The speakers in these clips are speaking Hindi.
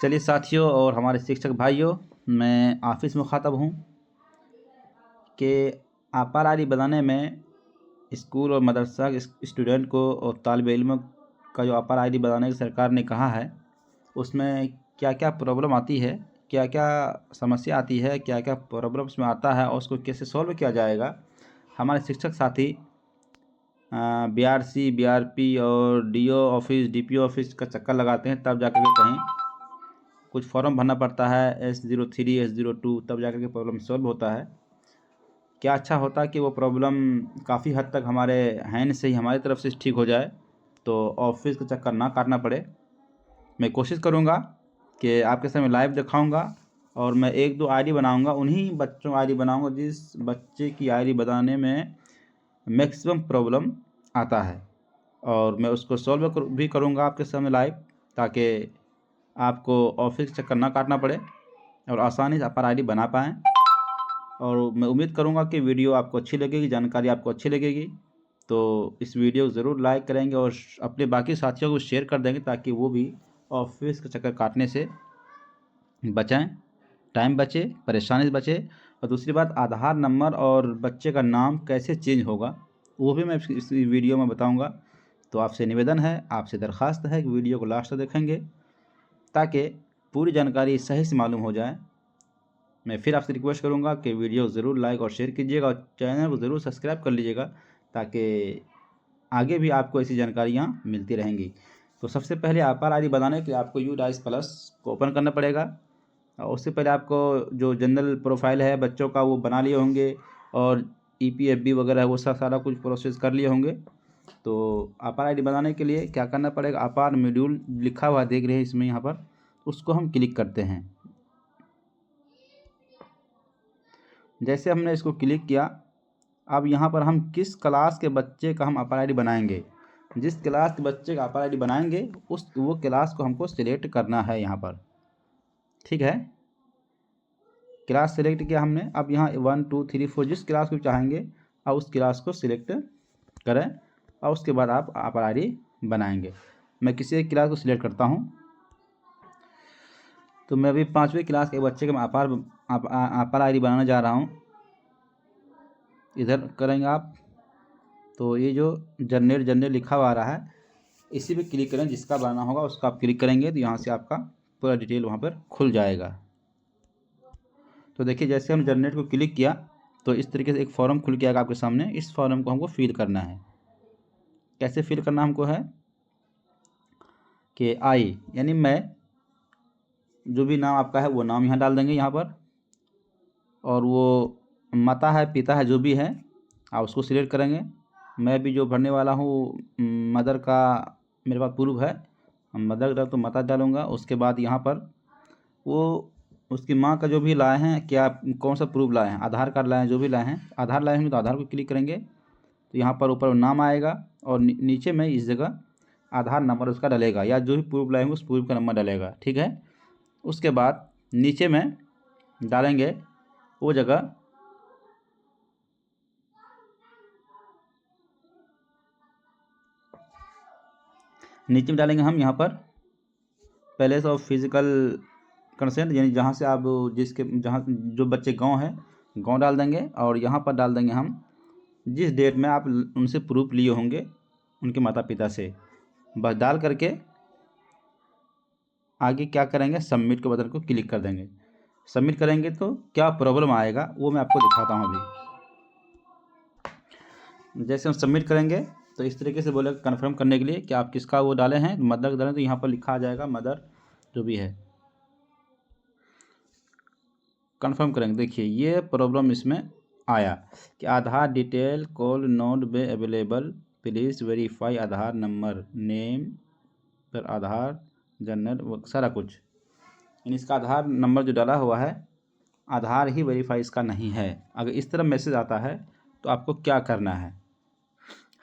चलिए साथियों और हमारे शिक्षक भाइयों, मैं ऑफिस मुखातब हूँ कि अपार आईडी बनाने में स्कूल और मदरसा स्टूडेंट को और तालिब इल्म का जो अपार आईडी बनाने की सरकार ने कहा है, उसमें क्या क्या प्रॉब्लम आती है, क्या क्या समस्या आती है, क्या क्या प्रॉब्लम उसमें आता है और उसको कैसे सॉल्व किया जाएगा। हमारे शिक्षक साथी BRC BRP और DO ऑफिस DPO ऑफिस का चक्कर लगाते हैं, तब जाकर के कहीं कुछ फॉर्म भरना पड़ता है S03 S02, तब जाकर के प्रॉब्लम सॉल्व होता है। क्या अच्छा होता कि वो प्रॉब्लम काफ़ी हद तक हमारे हैंड से ही हमारी तरफ से ठीक हो जाए, तो ऑफिस का चक्कर ना काटना पड़े। मैं कोशिश करूँगा कि आपके सामने लाइव दिखाऊंगा और मैं 1-2 आईडी बनाऊंगा, उन्हीं बच्चों आईडी बनाऊंगा जिस बच्चे की आईडी बनाने में मैक्सिमम प्रॉब्लम आता है, और मैं उसको सॉल्व भी करूँगा आपके सामने लाइव, ताकि आपको ऑफिस का चक्कर ना काटना पड़े और आसानी से अपार आईडी बना पाएँ। और मैं उम्मीद करूँगा कि वीडियो आपको अच्छी लगेगी, जानकारी आपको अच्छी लगेगी, तो इस वीडियो को ज़रूर लाइक करेंगे और अपने बाकी साथियों को शेयर कर देंगे, ताकि वो भी ऑफिस का चक्कर काटने से बचें, टाइम बचे, परेशानी से बचे। और दूसरी बात, आधार नंबर और बच्चे का नाम कैसे चेंज होगा वो भी मैं इस वीडियो में बताऊंगा। तो आपसे निवेदन है, आपसे दरख्वास्त है कि वीडियो को लास्ट तक देखेंगे ताकि पूरी जानकारी सही से मालूम हो जाए। मैं फिर आपसे रिक्वेस्ट करूंगा कि वीडियो ज़रूर लाइक और शेयर कीजिएगा और चैनल को ज़रूर सब्सक्राइब कर लीजिएगा, ताकि आगे भी आपको ऐसी जानकारियाँ मिलती रहेंगी। तो सबसे पहले अपार आईडी बनाने के लिए आपको UDICE प्लस को ओपन करना पड़ेगा। और उससे पहले आपको जो जनरल प्रोफाइल है बच्चों का वो बना लिए होंगे, और EPFB वगैरह वो सब सारा कुछ प्रोसेस कर लिए होंगे। तो अपार आईडी बनाने के लिए क्या करना पड़ेगा, अपार मॉड्यूल लिखा हुआ देख रहे हैं इसमें, यहाँ पर उसको हम क्लिक करते हैं। जैसे हमने इसको क्लिक किया, अब यहाँ पर हम किस क्लास के बच्चे का हम अपार आईडी बनाएंगे, जिस क्लास के बच्चे का अपार आईडी बनाएंगे वो क्लास को हमको सिलेक्ट करना है यहाँ पर। ठीक है, क्लास सिलेक्ट किया हमने। अब यहाँ 1 2 3 4 जिस क्लास को चाहेंगे अब उस क्लास को सिलेक्ट करें, और उसके बाद आप अपार आईडी बनाएंगे। मैं किसी एक क्लास को सिलेक्ट करता हूँ, तो मैं अभी 5वीं क्लास के बच्चे का मैं अपार आईडी बनाने जा रहा हूँ। इधर करेंगे आप, तो ये जो जनरेट लिखा हुआ आ रहा है, इसी पे क्लिक करें, जिसका बनाना होगा उसका आप क्लिक करेंगे तो यहाँ से आपका पूरा डिटेल वहाँ पर खुल जाएगा। तो देखिए, जैसे हम जनरेट को क्लिक किया तो इस तरीके से एक फॉर्म खुल के आएगा आपके सामने। इस फॉर्म को हमको फिल करना है। कैसे फिल करना हमको है कि आई यानी मैं, जो भी नाम आपका है वो नाम यहाँ डाल देंगे यहाँ पर, और वो माता है पिता है जो भी है आप उसको सिलेक्ट करेंगे। मैं भी जो भरने वाला हूँ मदर का मेरे पास प्रूफ है, मदर का तो माता डालूँगा। उसके बाद यहाँ पर वो उसकी माँ का जो भी लाए हैं, क्या कौन सा प्रूफ लाए हैं, आधार कार्ड लाए हैं, जो भी लाए हैं, आधार लाए होंगे तो आधार को क्लिक करेंगे तो यहाँ पर ऊपर नाम आएगा, और नीचे में इस जगह आधार नंबर उसका डलेगा, या जो भी प्रूफ लाएंगे उस प्रूफ का नंबर डलेगा। ठीक है, उसके बाद नीचे में डालेंगे वो जगह नीचे में डालेंगे हम यहाँ पर पैलेस ऑफ फिजिकल कंसेंट, यानी जहाँ से आप जहाँ जो बच्चे गांव है गांव डाल देंगे, और यहाँ पर डाल देंगे हम जिस डेट में आप उनसे प्रूफ लिए होंगे उनके माता पिता से। बस डाल करके आगे क्या करेंगे, सबमिट के बटन को क्लिक कर देंगे। सबमिट करेंगे तो क्या प्रॉब्लम आएगा वो मैं आपको दिखाता हूँ अभी। जैसे हम सबमिट करेंगे तो इस तरीके से बोलेगा कन्फर्म करने के लिए कि आप किसका वो डाले हैं, मदर डालें तो यहाँ पर लिखा आ जाएगा मदर जो भी है, कन्फर्म करेंगे। देखिए ये प्रॉब्लम इसमें आया कि Aadhaar detail could not be available, please verify Aadhaar number name पर आधार जनरल सारा कुछ, यानी इसका आधार नंबर जो डाला हुआ है आधार ही वेरीफाई इसका नहीं है। अगर इस तरह मैसेज आता है तो आपको क्या करना है,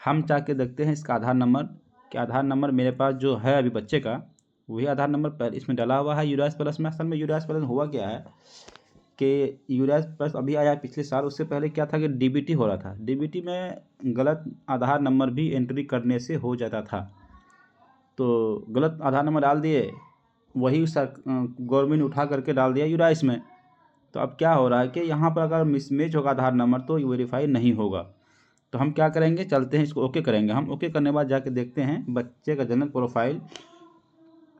हम चाह के देखते हैं इसका आधार नंबर। कि आधार नंबर मेरे पास जो है अभी बच्चे का वही आधार नंबर पहले इसमें डाला हुआ है UDICE प्लस में। असल में UDICE प्लस हुआ क्या है कि UDICE प्लस अभी आया पिछले साल, उससे पहले क्या था कि DBT हो रहा था। DBT में गलत आधार नंबर भी एंट्री करने से हो जाता था, तो गलत आधार नंबर डाल दिए वही गवर्नमेंट ने उठा करके डाल दिया यूडाइस में। तो अब क्या हो रहा है कि यहाँ पर अगर मिसमैच होगा आधार नंबर तो वेरीफाई नहीं होगा। तो हम क्या करेंगे, चलते हैं इसको ओके करेंगे। हम ओके करने के बाद जाके देखते हैं बच्चे का जनरल प्रोफाइल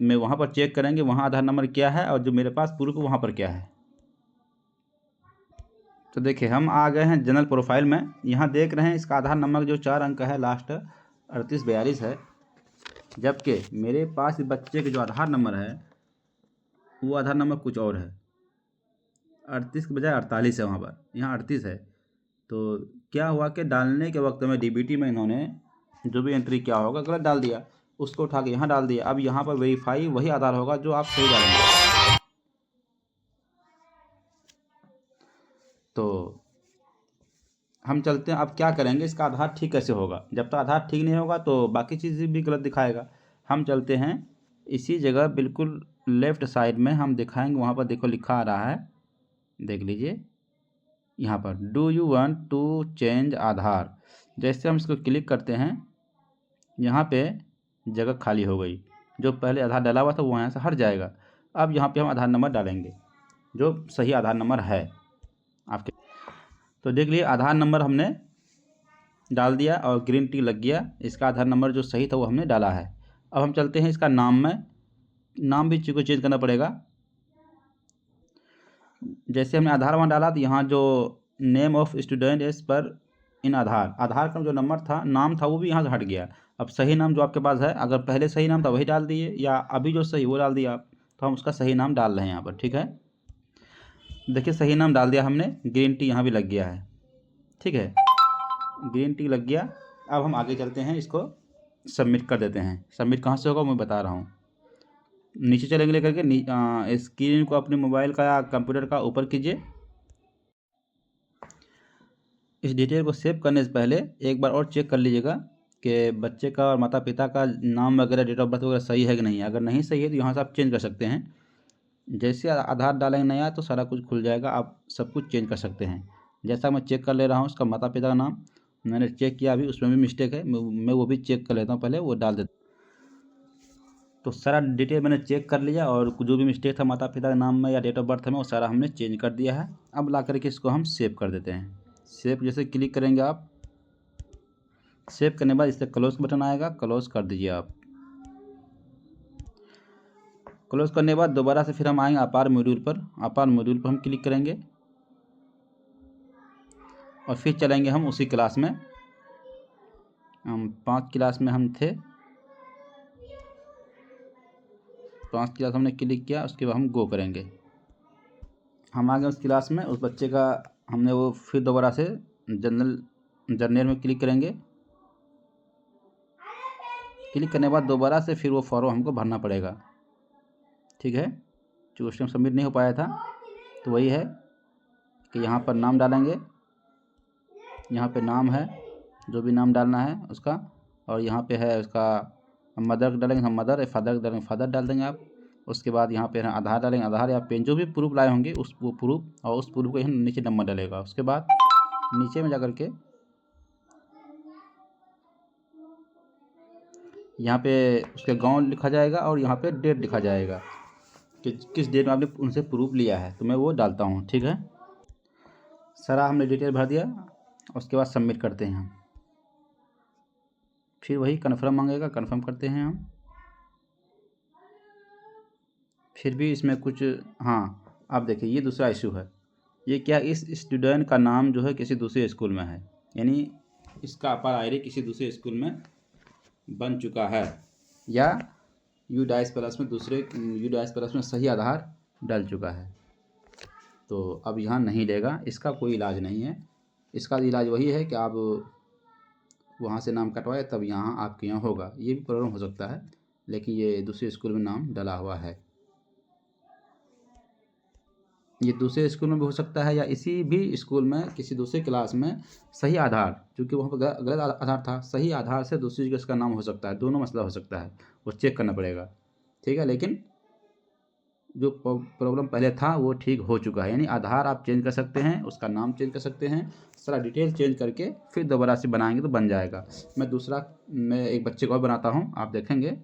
में, वहाँ पर चेक करेंगे वहाँ आधार नंबर क्या है और जो मेरे पास प्रूफ वहाँ पर क्या है। तो देखिए हम आ गए हैं जनरल प्रोफाइल में। यहाँ देख रहे हैं इसका आधार नंबर जो 4 अंक है लास्ट 3842 है, जबकि मेरे पास इस बच्चे के जो आधार नंबर है वो आधार नंबर कुछ और है। 38 के बजाय 48 है, वहाँ पर यहाँ 38 है। तो क्या हुआ कि डालने के वक्त में डीबीटी में इन्होंने जो भी एंट्री किया होगा गलत डाल दिया, उसको उठा के यहाँ डाल दिया। अब यहाँ पर वेरीफाई वही आधार होगा जो आप सही डालेंगे। तो हम चलते हैं, अब क्या करेंगे, इसका आधार ठीक कैसे होगा। जब तक आधार ठीक नहीं होगा तो बाकी चीज़ भी गलत दिखाएगा। हम चलते हैं इसी जगह बिल्कुल लेफ़्ट साइड में हम दिखाएंगे, वहाँ पर देखो लिखा आ रहा है, देख लीजिए यहाँ पर do you want to change Aadhaar. जैसे हम इसको क्लिक करते हैं यहाँ पे जगह खाली हो गई, जो पहले आधार डाला हुआ था वो यहाँ से हट जाएगा। अब यहाँ पे हम आधार नंबर डालेंगे जो सही आधार नंबर है आपके। तो देख लिए आधार नंबर हमने डाल दिया और ग्रीन टिक लग गया, इसका आधार नंबर जो सही था वो हमने डाला है। अब हम चलते हैं इसका नाम में, नाम भी को चेंज करना पड़ेगा। जैसे हमने आधार वहाँ डाला तो यहाँ जो नेम ऑफ स्टूडेंट इस पर इन आधार, आधार का जो नंबर था नाम था वो भी यहाँ से हट गया। अब सही नाम जो आपके पास है, अगर पहले सही नाम था वही डाल दिए या अभी जो सही वो डाल दिया, तो हम उसका सही नाम डाल रहे हैं यहाँ पर। ठीक है, देखिए सही नाम डाल दिया हमने, ग्रीन टी यहाँ भी लग गया है। ठीक है, ग्रीन टी लग गया। अब हम आगे चलते हैं, इसको सबमिट कर देते हैं। सबमिट कहाँ से होगा मैं बता रहा हूँ। नीचे चलेंगे लेकर के स्क्रीन को अपने मोबाइल का या कंप्यूटर का ऊपर कीजिए। इस डिटेल को सेव करने से पहले एक बार और चेक कर लीजिएगा कि बच्चे का और माता पिता का नाम वगैरह डेट ऑफ बर्थ वगैरह सही है कि नहीं। अगर नहीं सही है तो यहाँ से आप चेंज कर सकते हैं। जैसे आधार डालेंगे नया तो सारा कुछ खुल जाएगा, आप सब कुछ चेंज कर सकते हैं। जैसा मैं चेक कर ले रहा हूँ, उसका माता पिता का नाम मैंने चेक किया, अभी उसमें भी मिस्टेक है, मैं वो भी चेक कर लेता हूँ, पहले वो डाल देता। तो सारा डिटेल मैंने चेक कर लिया और जो भी मिस्टेक था माता पिता के नाम में या डेट ऑफ बर्थ में वो सारा हमने चेंज कर दिया है। अब ला करके इसको हम सेव कर देते हैं। सेव जैसे क्लिक करेंगे आप, सेव करने के बाद इससे क्लोज बटन आएगा, क्लोज कर दीजिए आप। क्लोज करने के बाद दोबारा से फिर हम आएंगे अपार मॉड्यूल पर। अपार मॉड्यूल पर हम क्लिक करेंगे और फिर चलेंगे हम उसी क्लास में। हम 5 क्लास में हम थे, 5 क्लास हमने क्लिक किया, उसके बाद हम गो करेंगे। हम आ गए उस क्लास में, उस बच्चे का हमने वो फिर दोबारा से जर्नल में क्लिक करेंगे। क्लिक करने के बाद दोबारा से फिर वो फॉर्म हमको भरना पड़ेगा। ठीक है, जो उस टाइम सबमिट नहीं हो पाया था, तो वही है कि यहाँ पर नाम डालेंगे, यहाँ पे नाम है जो भी नाम डालना है उसका, और यहाँ पे है उसका मदर डालेंगे हम मदर, फादर डालेंगे फादर डाल देंगे आप। उसके बाद यहाँ पे आधार डालेंगे आधार, या पेन जो भी प्रूफ लाए होंगे उस वो प्रूफ, और उस प्रूफ को यहाँ नीचे नंबर डालेगा। उसके बाद नीचे में जा कर के यहाँ पे उसके गांव लिखा जाएगा और यहाँ पे डेट लिखा जाएगा कि किस डेट में आपने उनसे प्रूफ लिया है। तो मैं वो डालता हूँ। ठीक है, सारा हमने डिटेल भर दिया, उसके बाद सबमिट करते हैं हम। फिर वही कन्फर्म मांगेगा, कन्फर्म करते हैं हम। फिर भी इसमें कुछ, हाँ आप देखिए ये दूसरा इशू है। ये क्या, इस स्टूडेंट का नाम जो है किसी दूसरे स्कूल में है, यानी इसका अपर आईडी किसी दूसरे स्कूल में बन चुका है, या यूडाइस प्लस में यूडाइस प्लस में सही आधार डल चुका है। तो अब यहाँ नहीं लेगा, इसका कोई इलाज नहीं है। इसका इलाज वही है कि आप वहाँ से नाम कटवाए तब यहाँ आपके यहाँ होगा। ये भी प्रॉब्लम हो सकता है, लेकिन ये दूसरे स्कूल में नाम डला हुआ है। ये दूसरे स्कूल में भी हो सकता है, या इसी भी स्कूल में किसी दूसरे क्लास में सही आधार, क्योंकि वहाँ पर गलत आधार था, सही आधार से दूसरी जगह इसका नाम हो सकता है। दोनों मसला हो सकता है, वो चेक करना पड़ेगा। ठीक है, लेकिन जो प्रॉब्लम पहले था वो ठीक हो चुका है। यानी आधार आप चेंज कर सकते हैं, उसका नाम चेंज कर सकते हैं, सारा डिटेल चेंज करके फिर दोबारा से बनाएंगे तो बन जाएगा। मैं एक बच्चे को और बनाता हूँ, आप देखेंगे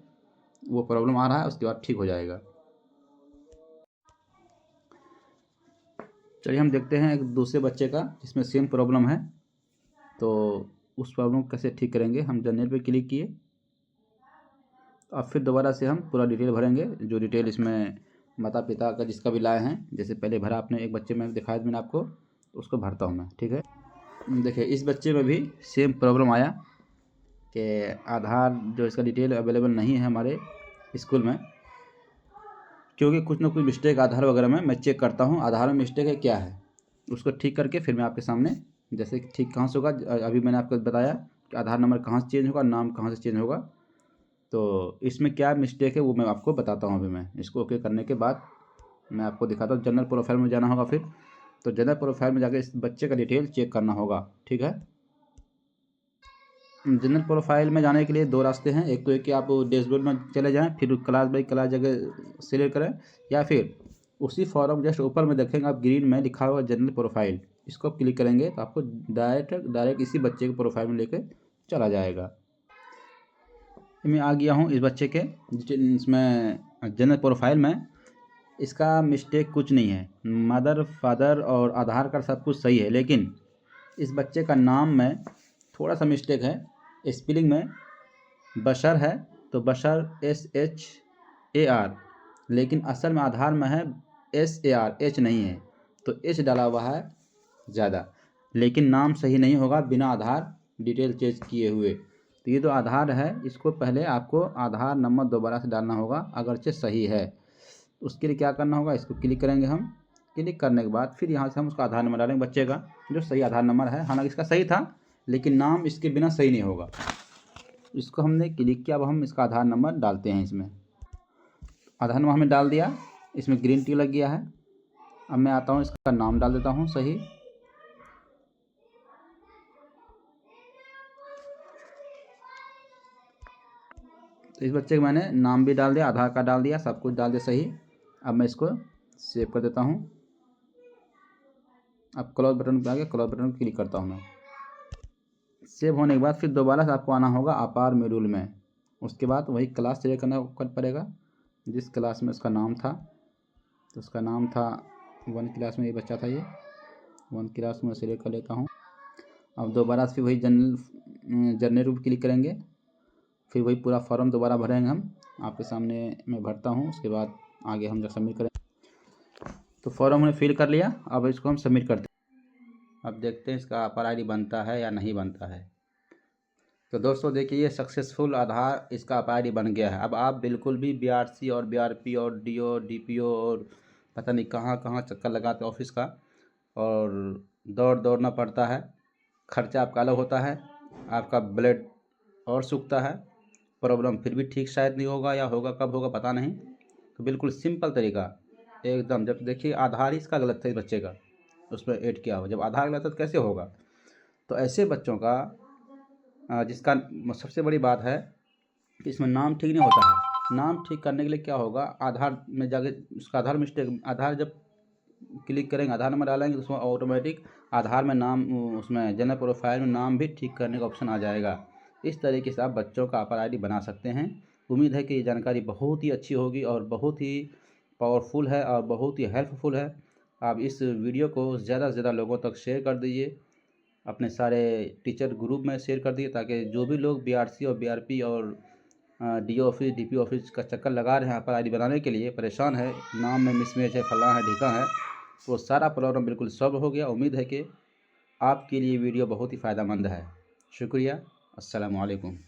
वो प्रॉब्लम आ रहा है, उसके बाद ठीक हो जाएगा। चलिए हम देखते हैं एक दूसरे बच्चे का जिसमें सेम प्रॉब्लम है, तो उस प्रॉब्लम को कैसे ठीक करेंगे। हम जनरल पे क्लिक किए, तो अब फिर दोबारा से हम पूरा डिटेल भरेंगे, जो डिटेल इसमें माता पिता का जिसका भी लाए हैं। जैसे पहले भरा आपने एक बच्चे में दिखाया मैंने आपको, तो उसको भरता हूँ मैं। ठीक है, देखिए इस बच्चे में भी सेम प्रॉब्लम आया कि आधार जो इसका डिटेल अवेलेबल नहीं है हमारे स्कूल में, क्योंकि कुछ ना कुछ मिस्टेक आधार वगैरह में मैं चेक करता हूँ, आधार में मिस्टेक है क्या है, उसको ठीक करके फिर मैं आपके सामने, जैसे ठीक कहाँ से होगा, अभी मैंने आपको बताया कि आधार नंबर कहाँ से चेंज होगा, नाम कहाँ से चेंज होगा, तो इसमें क्या मिस्टेक है वो मैं आपको बताता हूँ। अभी मैं इसको ओके करने के बाद मैं आपको दिखाता हूँ। जनरल प्रोफाइल में जाना होगा, फिर तो जनरल प्रोफाइल में जाकर इस बच्चे का डिटेल चेक करना होगा। ठीक है, जनरल प्रोफाइल में जाने के लिए दो रास्ते हैं। एक तो है कि आप डैशबोर्ड में चले जाएं, फिर क्लास बाई क्लास जगह सिलेक्ट करें, या फिर उसी फॉर्म जस्ट ऊपर में देखेंगे आप ग्रीन में लिखा हुआ जनरल प्रोफाइल, इसको क्लिक करेंगे तो आपको डायरेक्ट इसी बच्चे के प्रोफाइल में लेके चला जाएगा। मैं आ गया हूँ इस बच्चे के इसमें जनरल प्रोफाइल में। इसका मिस्टेक कुछ नहीं है, मदर फादर और आधार कार्ड सब कुछ सही है, लेकिन इस बच्चे का नाम में थोड़ा सा मिस्टेक है। स्पेलिंग में बशर है तो बशर SHAR, लेकिन असल में आधार में है SAR, H नहीं है, तो H डाला हुआ है ज़्यादा, लेकिन नाम सही नहीं होगा बिना आधार डिटेल चेंज किए हुए। तो ये जो आधार है इसको पहले आपको आधार नंबर दोबारा से डालना होगा, अगरचे सही है। उसके लिए क्या करना होगा, इसको क्लिक करेंगे हम। क्लिक करने के बाद फिर यहाँ से हम उसका आधार नंबर डालेंगे बच्चे का, जो सही आधार नंबर है। हालांकि इसका सही था लेकिन नाम इसके बिना सही नहीं होगा। इसको हमने क्लिक किया, अब हम इसका आधार नंबर डालते हैं। इसमें आधार नंबर हमने डाल दिया, इसमें ग्रीन टिक लग गया है। अब मैं आता हूँ, इसका नाम डाल देता हूँ सही। तो इस बच्चे का मैंने नाम भी डाल दिया, आधार कार्ड डाल दिया, सब कुछ डाल दिया सही। अब मैं इसको सेव कर देता हूँ। अब क्लोज बटन पर आके क्लोज बटन पर क्लिक करता हूँ मैं। सेव होने के बाद फिर दोबारा से आपको आना होगा अपार मॉड्यूल में। उसके बाद वही क्लास सेलेक्ट करना पड़ेगा जिस क्लास में उसका नाम था। तो उसका नाम था 1 क्लास में, ये बच्चा था, ये 1 क्लास में सेलेक्ट कर लेता हूँ। अब दोबारा से वही जनरल पर क्लिक करेंगे, फिर वही पूरा फॉर्म दोबारा भरेंगे हम। आपके सामने मैं भरता हूँ, उसके बाद आगे हम जब सबमिट करें। तो फॉर्म हमने फिल कर लिया, अब इसको हम सबमिट करते हैं। अब देखते हैं इसका अपार ID बनता है या नहीं बनता है। तो दोस्तों देखिए, ये सक्सेसफुल आधार इसका अपार ID बन गया है। अब आप बिल्कुल भी BRC और BRP और DO DPO और पता नहीं कहाँ कहाँ चक्कर लगाते ऑफिस का, और दौड़ना पड़ता है, खर्चा आपका अलग होता है, आपका ब्लड और सूखता है, प्रॉब्लम फिर भी ठीक शायद नहीं होगा, या होगा कब होगा पता नहीं। तो बिल्कुल सिंपल तरीका एकदम। जब देखिए आधार इसका गलत था, इस बच्चे का उसमें ऐड किया हुआ, जब आधार गलत है तो कैसे होगा। तो ऐसे बच्चों का जिसका सबसे बड़ी बात है कि इसमें नाम ठीक नहीं होता है। नाम ठीक करने के लिए क्या होगा, आधार में जाके उसका आधार मिस्टेक, आधार जब क्लिक करेंगे आधार नंबर डालेंगे तो उसमें ऑटोमेटिक आधार में नाम, उसमें जनरल प्रोफाइल में नाम भी ठीक करने का ऑप्शन आ जाएगा। इस तरीके से आप बच्चों का अपार ID बना सकते हैं। उम्मीद है कि ये जानकारी बहुत ही अच्छी होगी और बहुत ही पावरफुल है और बहुत ही हेल्पफुल है। आप इस वीडियो को ज़्यादा से ज़्यादा लोगों तक शेयर कर दीजिए, अपने सारे टीचर ग्रुप में शेयर कर दिए, ताकि जो भी लोग BRC और BRP और DO ऑफिस DPO ऑफिस का चक्कर लगा रहे हैं, अपार ID बनाने के लिए परेशान है, नाम में मिसमैच है, फलां है ढीका है, वो सारा प्रॉब्लम बिल्कुल सॉल्व हो गया। उम्मीद है कि आपके लिए वीडियो बहुत ही फ़ायदेमंद है। शुक्रिया, अस्सलाम वालेकुम।